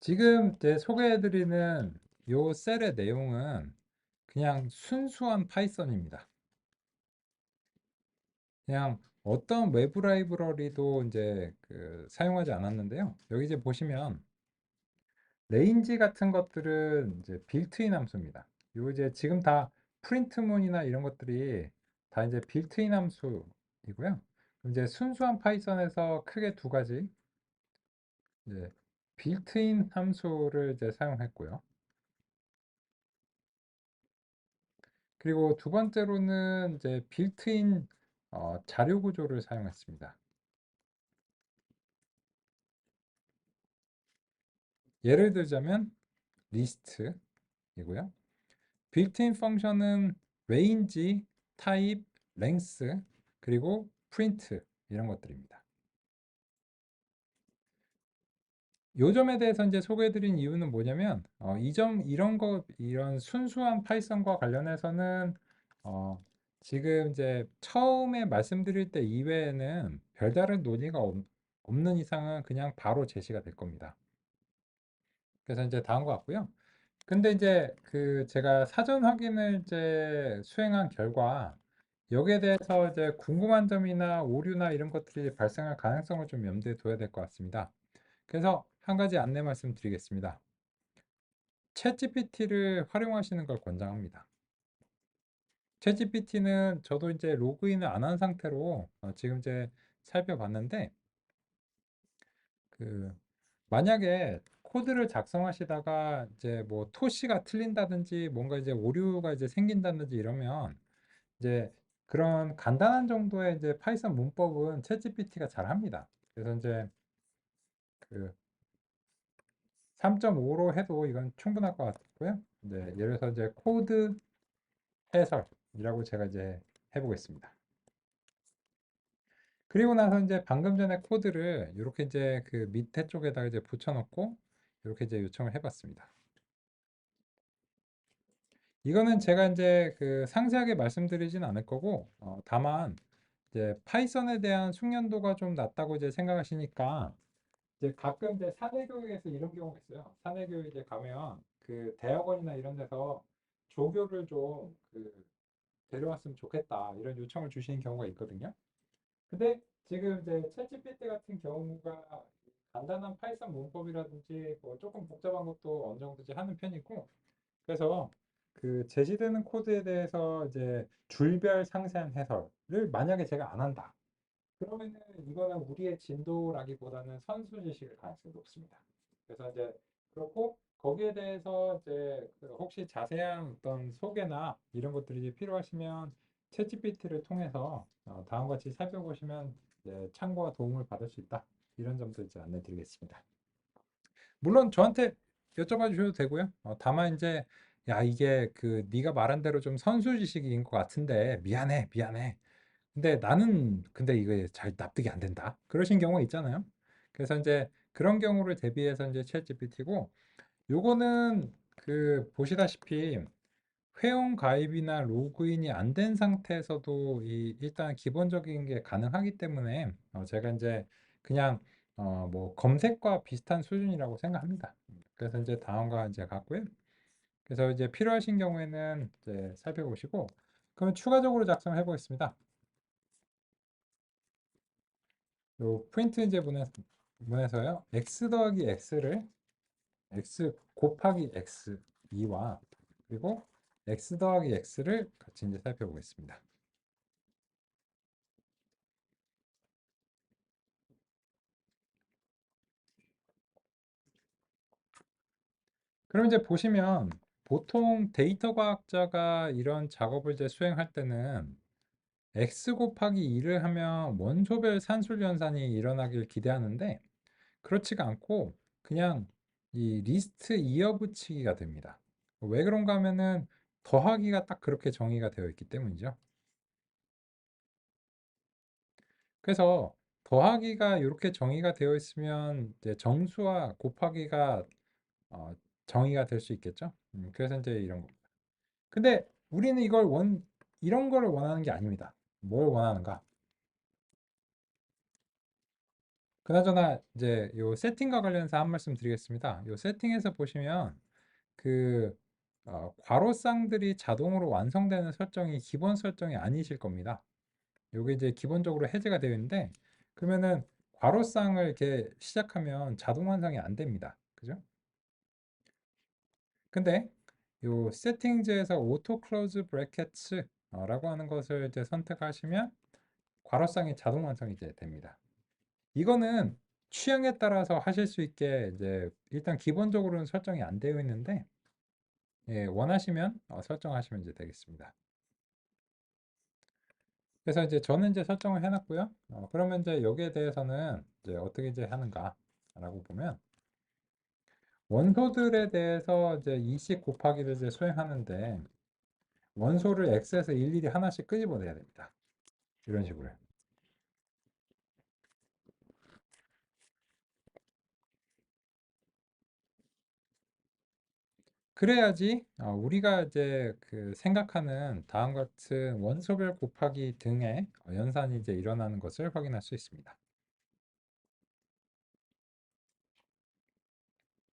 지금 제 소개해드리는 요 셀의 내용은 그냥 순수한 파이썬입니다. 그냥 어떤 외부 라이브러리도 이제 사용하지 않았는데요. 여기 이제 보시면 레인지 같은 것들은 이제 빌트인 함수입니다. 요 이제 지금 다 프린트문이나 이런 것들이 다 이제 빌트인 함수이고요. 그럼 이제 순수한 파이썬에서 크게 두 가지 이제 빌트인 함수를 이제 사용했고요. 그리고 두 번째로는 이제 빌트인 자료 구조를 사용했습니다. 예를 들자면 리스트이고요. 빌트인 펑션은 range, type, length, 그리고 print 이런 것들입니다. 요 점에 대해서 이제 소개해드린 이유는 뭐냐면 이런 순수한 파이썬과 관련해서는 어, 지금 이제 처음에 말씀드릴 때 이외에는 별다른 논의가 없는 이상은 그냥 바로 제시가 될 겁니다. 그래서 이제 다음 것 같고요. 근데 이제 제가 사전 확인을 이제 수행한 결과 여기에 대해서 이제 궁금한 점이나 오류나 이런 것들이 발생할 가능성을 좀 염두에 둬야 될 것 같습니다. 그래서 한 가지 안내 말씀드리겠습니다. 챗GPT를 활용하시는 걸 권장합니다. 챗GPT는 저도 이제 로그인을 안 한 상태로 지금 이제 살펴봤는데 그 만약에 코드를 작성하시다가 이제 뭐 토시가 틀린다든지 뭔가 이제 오류가 이제 생긴다든지 이러면 이제 그런 간단한 정도의 이제 파이썬 문법은 챗GPT가 잘 합니다. 그래서 이제 그 3.5로 해도 이건 충분할 것 같고요. 네, 예를 들어서 이제 코드 해설이라고 제가 이제 해보겠습니다. 그리고 나서 이제 방금 전에 코드를 이렇게 이제 밑에 쪽에다가 이제 붙여놓고 이렇게 이제 요청을 해봤습니다. 이거는 제가 이제 상세하게 말씀드리진 않을 거고, 다만 이제 파이썬에 대한 숙련도가 좀 낮다고 이제 생각하시니까 이제 가끔 이제 사내 교육에서 이런 경우가 있어요. 사내 교육에 가면 대학원이나 이런 데서 조교를 좀 데려왔으면 좋겠다 이런 요청을 주시는 경우가 있거든요. 근데 지금 이제 챗GPT 같은 경우가 간단한 파이썬 문법이라든지 뭐 조금 복잡한 것도 어느 정도 이제 하는 편이고 그래서 제시되는 코드에 대해서 이제 줄별 상세한 해설을 만약에 제가 안 한다. 그러면은 이거는 우리의 진도라기보다는 선수 지식일 가능성이 높습니다. 그래서 이제 그렇고 거기에 대해서 이제 혹시 자세한 어떤 소개나 이런 것들이 필요하시면 챗GPT를 통해서 다음과 같이 살펴보시면 이제 참고와 도움을 받을 수 있다. 이런 점도 이제 안내드리겠습니다. 물론 저한테 여쭤봐 주셔도 되고요. 다만 이제 야 이게 네가 말한 대로 좀 선수 지식인 것 같은데 미안해 미안해. 근데 나는 근데 이게 잘 납득이 안 된다. 그러신 경우가 있잖아요. 그래서 이제 그런 경우를 대비해서 이제 챗 GPT고 요거는 보시다시피 회원 가입이나 로그인이 안 된 상태에서도 일단 기본적인 게 가능하기 때문에 제가 이제 그냥 뭐 검색과 비슷한 수준이라고 생각합니다. 그래서 이제 다음과 이제 같고요. 그래서 이제 필요하신 경우에는 이제 살펴보시고 그러면 추가적으로 작성해 보겠습니다. 요 프린트 이제 문에서요. x 더하기 x를 x 곱하기 x 2와 그리고 x 더하기 x를 같이 이제 살펴보겠습니다. 그럼 이제 보시면 보통 데이터 과학자가 이런 작업을 이제 수행할 때는 x 곱하기 2를 하면 원소별 산술 연산이 일어나길 기대하는데 그렇지가 않고 그냥 이 리스트 이어붙이기가 됩니다. 왜 그런가 하면은 더하기가 딱 그렇게 정의가 되어 있기 때문이죠. 그래서 더하기가 이렇게 정의가 되어 있으면 이제 정수와 곱하기가 어, 정의가 될 수 있겠죠. 그래서 이제 이런 겁니다. 근데 우리는 이런 거를 원하는 게 아닙니다. 뭘 원하는가? 그나저나 이제 요 세팅과 관련해서 한 말씀 드리겠습니다. 요 세팅에서 보시면 그 괄호쌍들이 자동으로 완성되는 설정이 기본 설정이 아니실 겁니다. 요게 이제 기본적으로 해제가 되어 있는데, 그러면은 괄호쌍을 이렇게 시작하면 자동 완성이 안 됩니다. 그죠? 근데 요 세팅즈에서 오토 클로즈 브래켓츠 라고 하는 것을 이제 선택하시면 괄호쌍이 자동 완성이 이제 됩니다. 이거는 취향에 따라서 하실 수 있게 이제 일단 기본적으로는 설정이 안 되어 있는데, 예, 원하시면 설정하시면 이제 되겠습니다. 그래서 이제 저는 이제 설정을 해놨고요. 그러면 이제 여기에 대해서는 이제 어떻게 이제 하는가라고 보면, 원소들에 대해서 이제 이식 곱하기를 이제 수행하는데, 원소를 x에서 일일이 하나씩 끄집어내야 됩니다. 이런 식으로. 그래야지 우리가 이제 그 생각하는 다음 같은 원소별 곱하기 등의 연산이 이제 일어나는 것을 확인할 수 있습니다.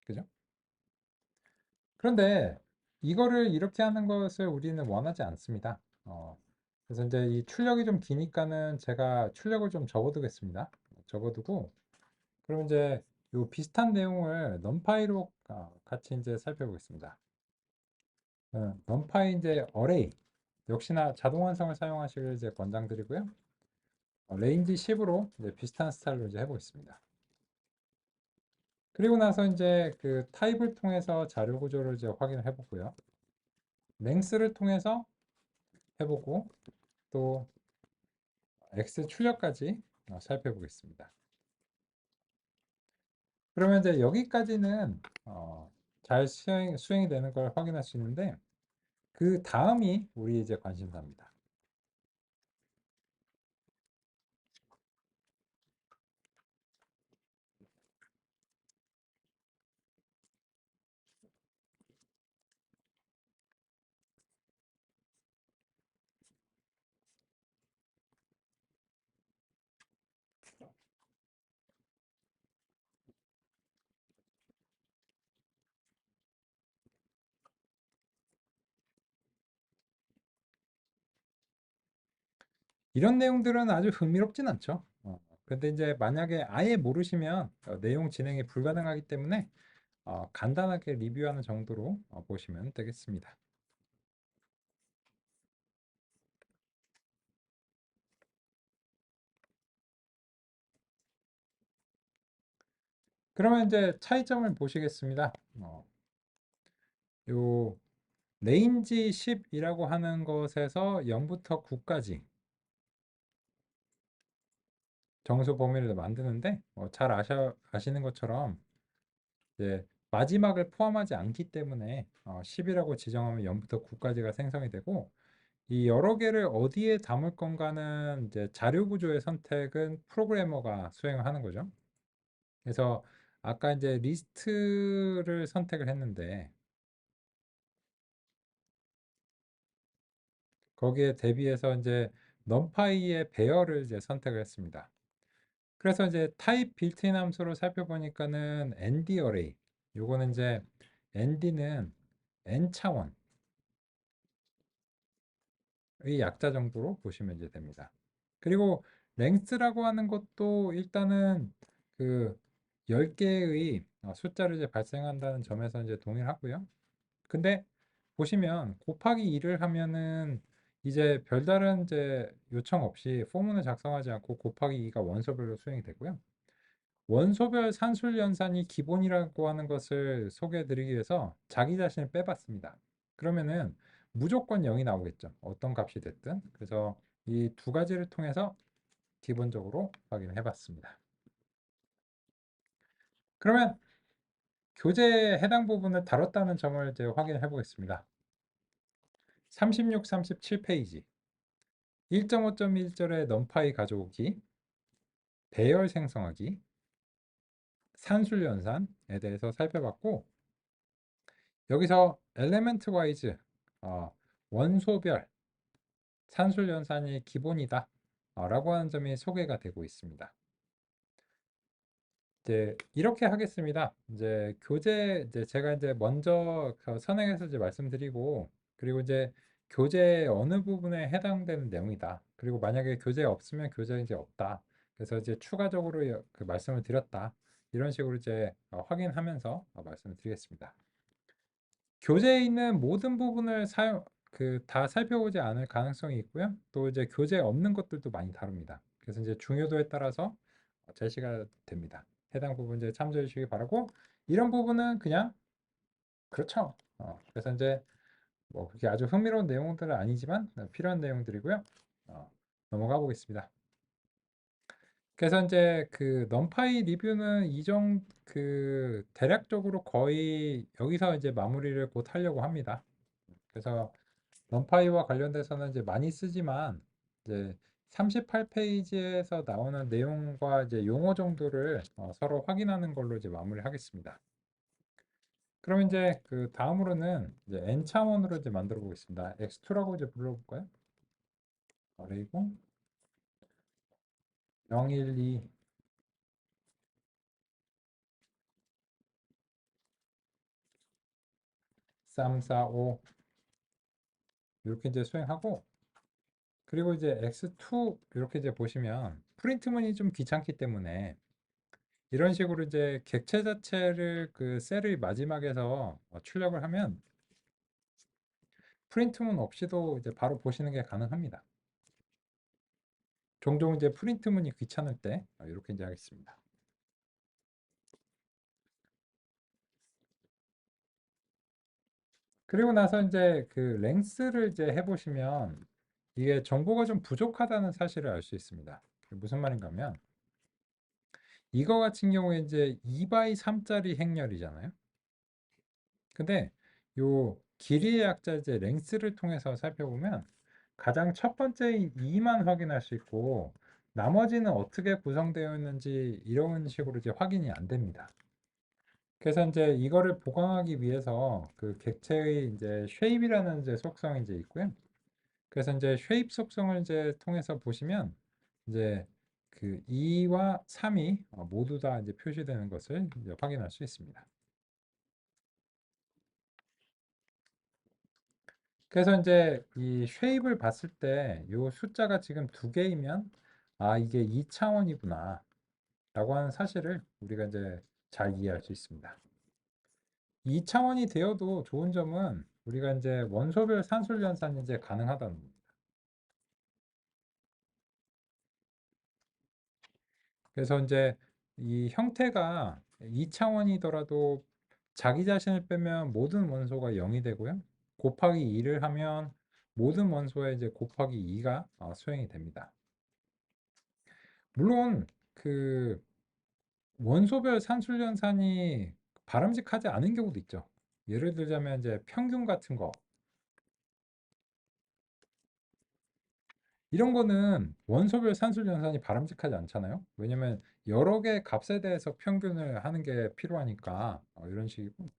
그죠? 그런데 이거를 이렇게 하는 것을 우리는 원하지 않습니다. 그래서 이제 이 출력이 좀 기니까는 제가 출력을 좀 접어두겠습니다. 접어두고, 그럼 이제 요 비슷한 내용을 넘파이로 같이 이제 살펴보겠습니다. 넘파이 이제 어레이 역시나 자동 완성을 사용하시길 이제 권장드리고요. 레인지 10으로 이제 비슷한 스타일로 이제 해보겠습니다. 그리고 나서 이제 그 타입을 통해서 자료 구조를 이제 확인을 해보고요. 랭스를 통해서 해보고, 또 X 출력까지 살펴보겠습니다. 그러면 이제 여기까지는 잘 수행이 되는 걸 확인할 수 있는데, 그 다음이 우리 이제 관심사입니다. 이런 내용들은 아주 흥미롭진 않죠. 근데 이제 만약에 아예 모르시면 내용 진행이 불가능하기 때문에 간단하게 리뷰하는 정도로 보시면 되겠습니다. 그러면 이제 차이점을 보시겠습니다. 요 레인지 10이라고 하는 것에서 0부터 9까지 정수 범위를 만드는데, 잘 아시는 것처럼 이제 마지막을 포함하지 않기 때문에 10이라고 지정하면 0부터 9까지가 생성이 되고, 이 여러 개를 어디에 담을 건가는 이제 자료 구조의 선택은 프로그래머가 수행을 하는 거죠. 그래서 아까 이제 리스트를 선택을 했는데, 거기에 대비해서 이제 numPy의 배열을 이제 선택을 했습니다. 그래서 이제 타입 빌트인 함수로 살펴보니까는 ND 어레이, 요거는 이제 ND는 N 차원의 약자 정도로 보시면 이제 됩니다. 그리고 랭스라고 하는 것도 일단은 그 10개의 숫자를 이제 발생한다는 점에서 이제 동의를 하고요. 근데 보시면 곱하기 2를 하면은 이제 별다른 이제 요청 없이 포문을 작성하지 않고 곱하기 2가 원소별로 수행이 되고요. 원소별 산술 연산이 기본이라고 하는 것을 소개해 드리기 위해서 자기 자신을 빼봤습니다. 그러면은 무조건 0이 나오겠죠. 어떤 값이 됐든. 그래서 이 두 가지를 통해서 기본적으로 확인해 봤습니다. 그러면 교재에 해당 부분을 다뤘다는 점을 이제 확인해 보겠습니다. 36, 37페이지 1.5.1절의 넘파이 가져오기, 배열 생성하기, 산술 연산에 대해서 살펴봤고, 여기서 엘레멘트 와이즈 원소별 산술 연산이 기본이다 라고 하는 점이 소개가 되고 있습니다. 이제 이렇게 하겠습니다. 이제 교재 이제 제가 이제 먼저 선행해서 이제 말씀드리고, 그리고 이제 교재 어느 부분에 해당되는 내용이다. 그리고 만약에 교재 없으면 교재 이제 없다. 그래서 이제 추가적으로 그 말씀을 드렸다. 이런 식으로 이제 확인하면서 말씀을 드리겠습니다. 교재에 있는 모든 부분을 다 살펴보지 않을 가능성이 있고요. 또 이제 교재에 없는 것들도 많이 다릅니다. 그래서 이제 중요도에 따라서 제시가 됩니다. 해당 부분 이제 참조해 주시기 바라고, 이런 부분은 그냥 그렇죠. 그래서 이제 뭐 그렇게 아주 흥미로운 내용들은 아니지만 필요한 내용들이고요. 넘어가 보겠습니다. 그래서 이제 그 넘파이 리뷰는 대략적으로 거의 여기서 이제 마무리를 곧 하려고 합니다. 그래서 넘파이와 관련돼서는 이제 많이 쓰지만 이제 38페이지에서 나오는 내용과 이제 용어 정도를 서로 확인하는 걸로 이제 마무리하겠습니다. 그럼 이제 그 다음으로는 이제 n 차원으로 이제 만들어 보겠습니다. x2라고 이제 불러볼까요? 그리고 0, 1, 2, 3, 4, 5 이렇게 이제 수행하고, 그리고 이제 x2 이렇게 이제 보시면 프린트문이 좀 귀찮기 때문에 이런 식으로 이제 객체 자체를 그 셀의 마지막에서 출력을 하면 프린트문 없이도 이제 바로 보시는 게 가능합니다. 종종 이제 프린트문이 귀찮을 때 이렇게 이제 하겠습니다. 그리고 나서 이제 그 랭스를 이제 해보시면 이게 정보가 좀 부족하다는 사실을 알 수 있습니다. 무슨 말인가 하면 이거 같은 경우에 이제 2x3짜리 행렬이잖아요. 근데 요 길이의 약자 이제 랭스를 통해서 살펴보면 가장 첫 번째인 2만 확인할 수 있고, 나머지는 어떻게 구성되어 있는지 이런 식으로 이제 확인이 안 됩니다. 그래서 이제 이거를 보강하기 위해서 그 객체의 이제 쉐입이라는 이제 속성이 이제 있고요. 그래서 이제 쉐입 속성을 이제 통해서 보시면 이제 그 2와 3이 모두 다 이제 표시되는 것을 이제 확인할 수 있습니다. 그래서 이제 이 쉐입을 봤을 때 이 숫자가 지금 두 개이면 이게 2차원이구나 라고 하는 사실을 우리가 이제 잘 이해할 수 있습니다. 2차원이 되어도 좋은 점은 우리가 이제 원소별 산술 연산이 이제 가능하다는 겁니다. 그래서 이제 이 형태가 2차원이더라도 자기 자신을 빼면 모든 원소가 0이 되고요. 곱하기 2를 하면 모든 원소에 이제 곱하기 2가 수행이 됩니다. 물론 그 원소별 산술 연산이 바람직하지 않은 경우도 있죠. 예를 들자면 이제 평균 같은 거, 이런 거는 원소별 산술 연산이 바람직하지 않잖아요. 왜냐면 여러 개의 값에 대해서 평균을 하는 게 필요하니까 이런 식이고.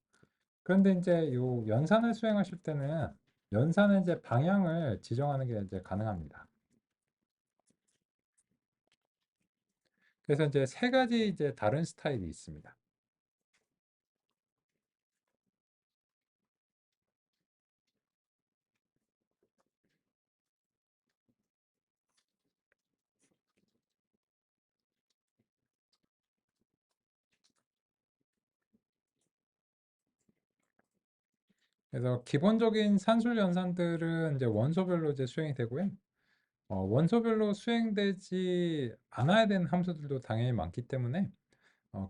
그런데 이제 요 연산을 수행하실 때는 연산의 이제 방향을 지정하는 게 이제 가능합니다. 그래서 이제 세 가지 이제 다른 스타일이 있습니다. 그래서 기본적인 산술 연산들은 이제 원소별로 이제 수행이 되고요. 원소별로 수행되지 않아야 되는 함수들도 당연히 많기 때문에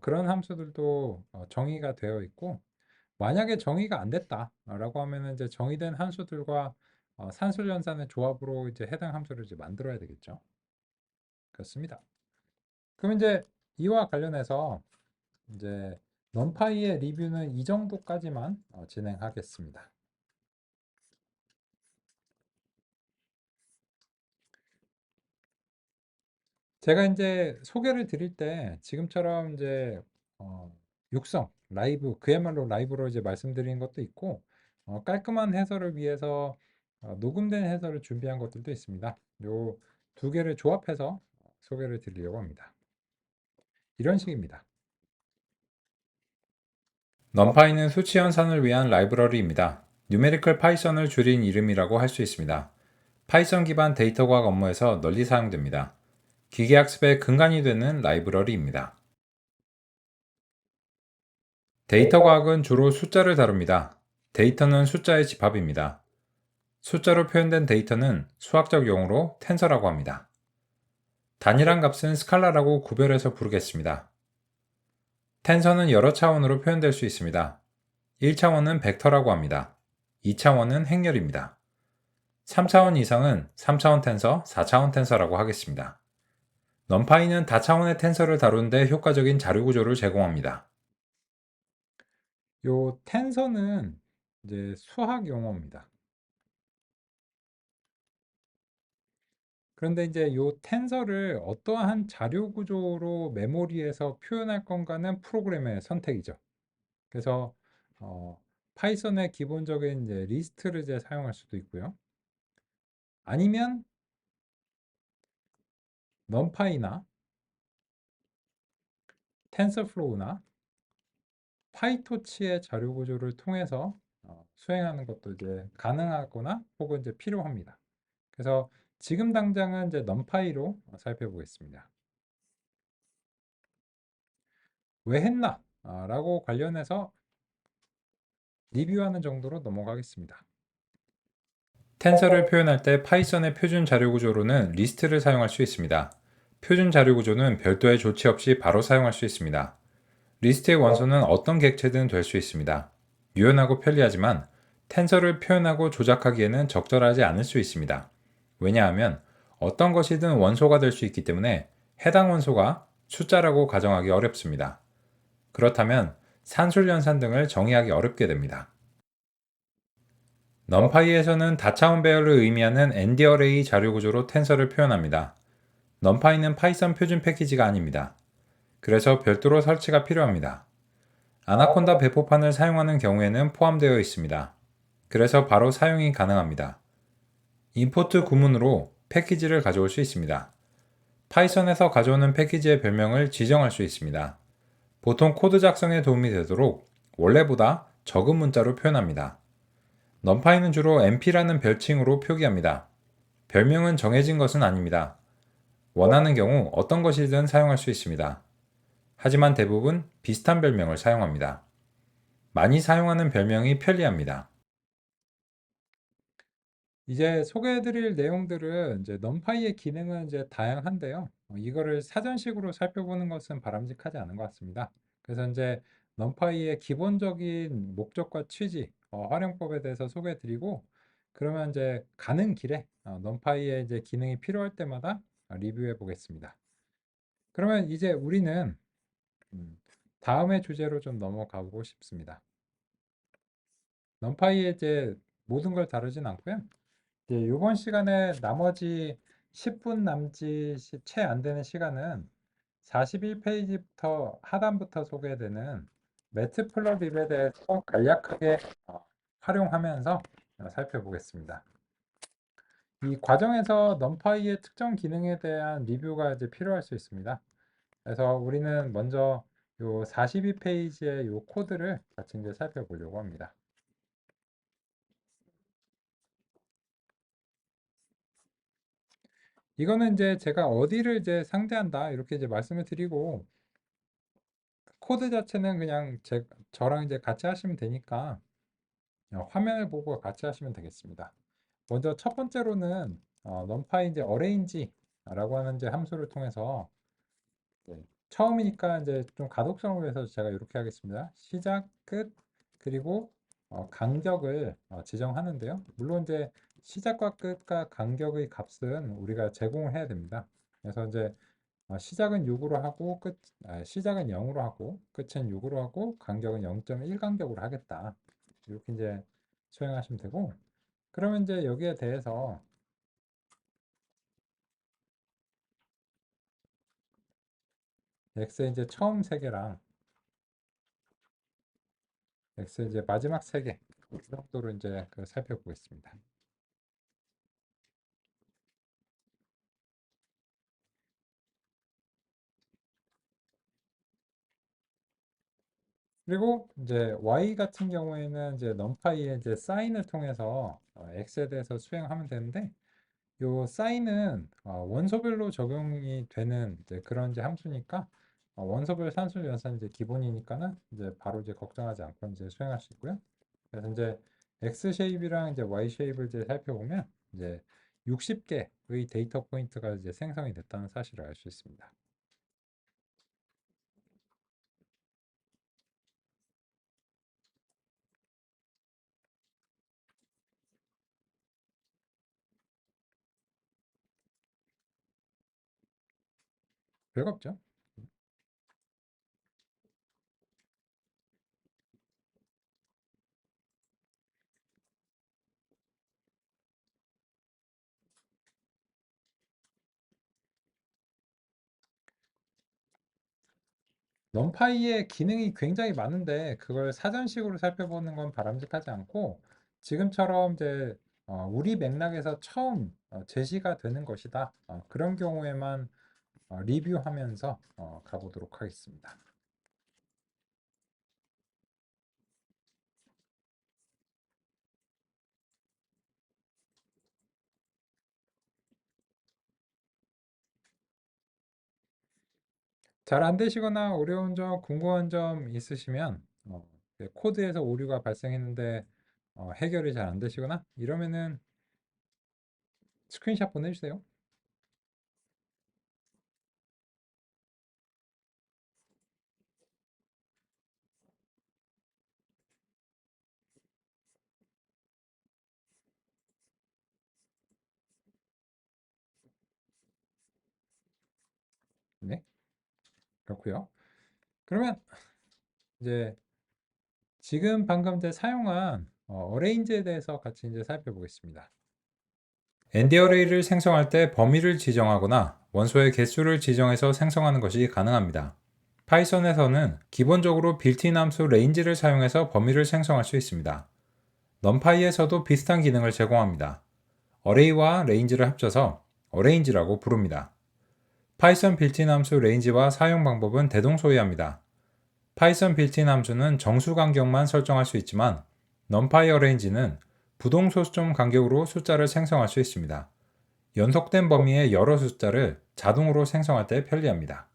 그런 함수들도 정의가 되어 있고, 만약에 정의가 안 됐다라고 하면은 이제 정의된 함수들과 산술 연산의 조합으로 이제 해당 함수를 이제 만들어야 되겠죠. 그렇습니다. 그럼 이제 이와 관련해서 이제 넘파이의 리뷰는 이 정도까지만 진행하겠습니다. 제가 이제 소개를 드릴 때 지금처럼 이제 육성, 라이브, 그야말로 라이브로 이제 말씀드리는 것도 있고, 깔끔한 해설을 위해서 녹음된 해설을 준비한 것들도 있습니다. 요 두 개를 조합해서 소개를 드리려고 합니다. 이런 식입니다. numpy는 수치 연산을 위한 라이브러리입니다. Numerical Python을 줄인 이름이라고 할 수 있습니다. 파이썬 기반 데이터 과학 업무에서 널리 사용됩니다. 기계학습의 근간이 되는 라이브러리입니다. 데이터 과학은 주로 숫자를 다룹니다. 데이터는 숫자의 집합입니다. 숫자로 표현된 데이터는 수학적 용어로 텐서라고 합니다. 단일한 값은 스칼라라고 구별해서 부르겠습니다. 텐서는 여러 차원으로 표현될 수 있습니다. 1차원은 벡터라고 합니다. 2차원은 행렬입니다. 3차원 이상은 3차원 텐서, 4차원 텐서라고 하겠습니다. numpy는 다차원의 텐서를 다루는데 효과적인 자료 구조를 제공합니다. 요 텐서는 이제 수학 용어입니다. 그런데 이제 요 텐서를 어떠한 자료 구조로 메모리에서 표현할 건가는 프로그램의 선택이죠. 그래서 파이썬의 기본적인 이제 리스트를 이제 사용할 수도 있고요. 아니면 numpy나 텐서플로우나 파이토치의 자료 구조를 통해서 수행하는 것도 이제 가능하거나 혹은 이제 필요합니다. 그래서 지금 당장은 이제 numpy로 살펴보겠습니다. 왜 했나? 라고 관련해서 리뷰하는 정도로 넘어가겠습니다. 텐서를 표현할 때 파이썬의 표준 자료 구조로는 리스트를 사용할 수 있습니다. 표준 자료 구조는 별도의 조치 없이 바로 사용할 수 있습니다. 리스트의 원소는 어떤 객체든 될 수 있습니다. 유연하고 편리하지만 텐서를 표현하고 조작하기에는 적절하지 않을 수 있습니다. 왜냐하면 어떤 것이든 원소가 될 수 있기 때문에 해당 원소가 숫자라고 가정하기 어렵습니다. 그렇다면 산술연산 등을 정의하기 어렵게 됩니다. numpy에서는 다차원 배열을 의미하는 ND-array 자료 구조로 텐서를 표현합니다. numpy는 파이썬 표준 패키지가 아닙니다. 그래서 별도로 설치가 필요합니다. 아나콘다 배포판을 사용하는 경우에는 포함되어 있습니다. 그래서 바로 사용이 가능합니다. 임포트 구문으로 패키지를 가져올 수 있습니다. 파이썬에서 가져오는 패키지의 별명을 지정할 수 있습니다. 보통 코드 작성에 도움이 되도록 원래보다 적은 문자로 표현합니다. numpy는 주로 np라는 별칭으로 표기합니다. 별명은 정해진 것은 아닙니다. 원하는 경우 어떤 것이든 사용할 수 있습니다. 하지만 대부분 비슷한 별명을 사용합니다. 많이 사용하는 별명이 편리합니다. 이제 소개해드릴 내용들은 이제 numpy의 기능은 이제 다양한데요. 이거를 사전식으로 살펴보는 것은 바람직하지 않은 것 같습니다. 그래서 이제 numpy의 기본적인 목적과 취지, 활용법에 대해서 소개해드리고, 그러면 이제 가는 길에 numpy의 이제 기능이 필요할 때마다 리뷰해 보겠습니다. 그러면 이제 우리는 다음의 주제로 좀 넘어가 보고 싶습니다. numpy의 이제 모든 걸 다루진 않고요. 예, 이번 시간에 나머지 10분 남짓 채 안 되는 시간은 41페이지부터 하단부터 소개되는 매트플러립에 대해서 간략하게 활용하면서 살펴보겠습니다. 이 과정에서 numpy의 특정 기능에 대한 리뷰가 이제 필요할 수 있습니다. 그래서 우리는 먼저 요 42페이지의 요 코드를 같이 이제 살펴보려고 합니다. 이거는 이제 제가 어디를 이제 상대한다 이렇게 이제 말씀을 드리고 코드 자체는 그냥 저랑 이제 같이 하시면 되니까 화면을 보고 같이 하시면 되겠습니다. 먼저 첫 번째로는 numpy 이제 arrange라고 하는 이제 함수를 통해서 처음이니까 이제 좀 가독성을 위해서 제가 이렇게 하겠습니다. 시작, 끝, 그리고 간격을 지정하는데요. 물론 이제 시작과 끝과 간격의 값은 우리가 제공을 해야 됩니다. 그래서 이제 시작은 6으로 하고 시작은 0으로 하고 끝은 6으로 하고 간격은 0.1 간격으로 하겠다. 이렇게 이제 수행하시면 되고 그러면 이제 여기에 대해서 x의 이제 처음 세 개랑 x의 이제 마지막 세 개, 이 정도로 이제 살펴보겠습니다. 그리고 이제 y 같은 경우에는 이제 numPy의 이제 사인을 통해서 x에 대해서 수행하면 되는데 요 사인은 원소별로 적용이 되는 이제 그런 이제 함수니까 원소별 산술 연산 이제 기본이니까는 이제 바로 이제 걱정하지 않고 이제 수행할 수 있고요. 그래서 이제 x 쉐입이랑 이제 y 쉐입을 이제 살펴보면 이제 60개의 데이터 포인트가 이제 생성이 됐다는 사실을 알 수 있습니다. 별거 없죠. 넘파이의 기능이 굉장히 많은데 그걸 사전식으로 살펴보는 건 바람직하지 않고 지금처럼 이제 우리 맥락에서 처음 제시가 되는 것이다. 그런 경우에만 리뷰하면서 가보도록 하겠습니다. 잘 안 되시거나 어려운 점, 궁금한 점 있으시면 코드에서 오류가 발생했는데 해결이 잘 안 되시거나 이러면은 스크린샷 보내주세요. 네, 그렇고요. 그러면 이제 지금 방금 이제 사용한 어레인지에 대해서 같이 이제 살펴보겠습니다. ND 어레이를 생성할 때 범위를 지정하거나 원소의 개수를 지정해서 생성하는 것이 가능합니다. 파이썬에서는 기본적으로 빌트인 함수 range를 사용해서 범위를 생성할 수 있습니다. numpy에서도 비슷한 기능을 제공합니다. 어레이와 range를 합쳐서 어레인지라고 부릅니다. 파이썬 빌트인 함수 range와 사용 방법은 대동소이합니다. 파이썬 빌트인 함수는 정수 간격만 설정할 수 있지만 numpy arrange는 부동소수점 간격으로 숫자를 생성할 수 있습니다. 연속된 범위의 여러 숫자를 자동으로 생성할 때 편리합니다.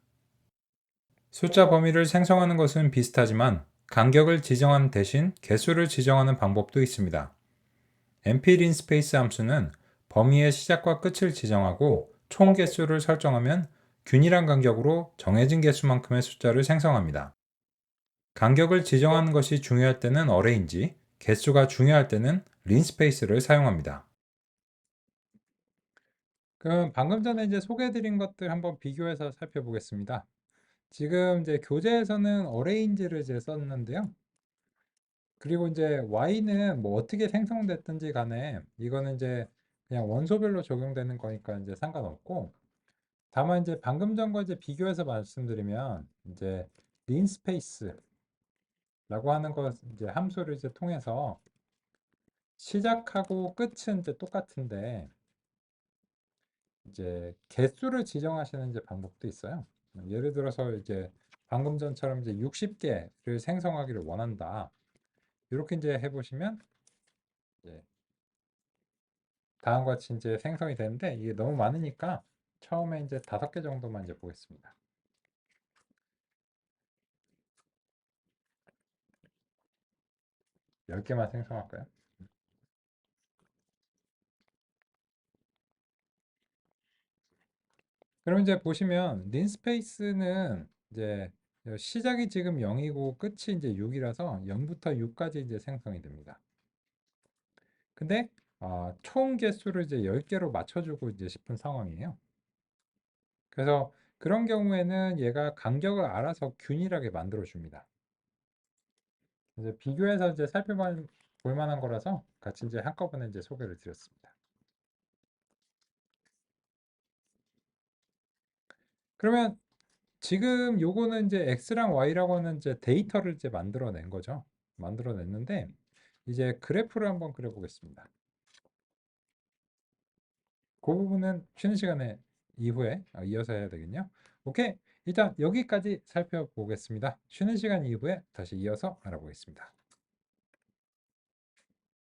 숫자 범위를 생성하는 것은 비슷하지만 간격을 지정하는 대신 개수를 지정하는 방법도 있습니다. np_linspace 함수는 범위의 시작과 끝을 지정하고 총 개수를 설정하면 균일한 간격으로 정해진 개수만큼의 숫자를 생성합니다. 간격을 지정하는 것이 중요할 때는 arrange, 개수가 중요할 때는 linspace를 사용합니다. 그럼 방금 전에 이제 소개해드린 것들 한번 비교해서 살펴보겠습니다. 지금 이제 교재에서는 arrange를 이제 썼는데요. 그리고 이제 y는 뭐 어떻게 생성됐든지 간에 이거는 이제 그냥 원소별로 적용되는 거니까 이제 상관없고 다만 이제 방금 전과 이제 비교해서 말씀드리면 이제 linspace라고 하는 것 이제 함수를 이제 통해서 시작하고 끝은 이제 똑같은데 이제 개수를 지정하시는 이제 방법도 있어요. 예를 들어서 이제 방금 전처럼 이제 60개를 생성하기를 원한다. 이렇게 이제 해보시면 이제 다음과 같이 이제 생성이 되는데 이게 너무 많으니까 처음에 이제 5개 정도만 이제 보겠습니다. 열 개만 생성할까요? 그럼 이제 보시면 린스페이스는 이제 시작이 지금 0이고 끝이 이제 6이라서 0부터 6까지 이제 생성이 됩니다. 근데 총 개수를 이제 10개로 맞춰주고 이제 싶은 상황이에요. 그래서 그런 경우에는 얘가 간격을 알아서 균일하게 만들어 줍니다. 이제 비교해서 이제 살펴볼 만한 거라서 같이 이제 한꺼번에 이제 소개를 드렸습니다. 그러면 지금 요거는 이제 X랑 Y라고 하는 이제 데이터를 이제 만들어낸 거죠. 만들어냈는데 이제 그래프를 한번 그려보겠습니다. 그 부분은 쉬는 시간에 이후에 이어서 해야 되겠네요. 오케이. 일단 여기까지 살펴보겠습니다. 쉬는 시간 이후에 다시 이어서 알아보겠습니다.